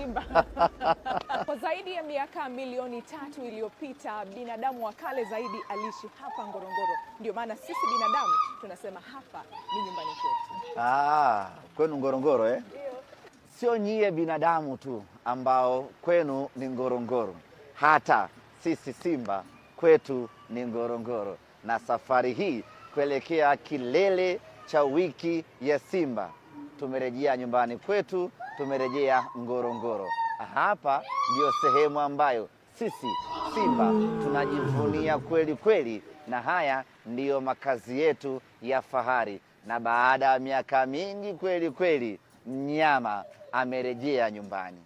Simba. Kwa zaidi ya miaka milioni 3 iliyopita, binadamu wa kale zaidi aliishi hapa Ngorongoro. Ndio maana sisi binadamu tunasema hapa ni nyumbani kwetu. Kwenu Ngorongoro eh? Ndio. Sio nyie binadamu tu ambao kwenu ni Ngorongoro. Hata sisi Simba kwetu ni Ngorongoro. Na safari hii kuelekea kilele cha wiki ya Simba, tumerejea nyumbani kwetu, tumerejea Ngorongoro. Hapa ndio sehemu ambayo sisi Simba tunajivunia kweli kweli, na haya ndiyo makazi yetu ya fahari. Na baada ya miaka mingi kweli kweli, mnyama amerejea nyumbani.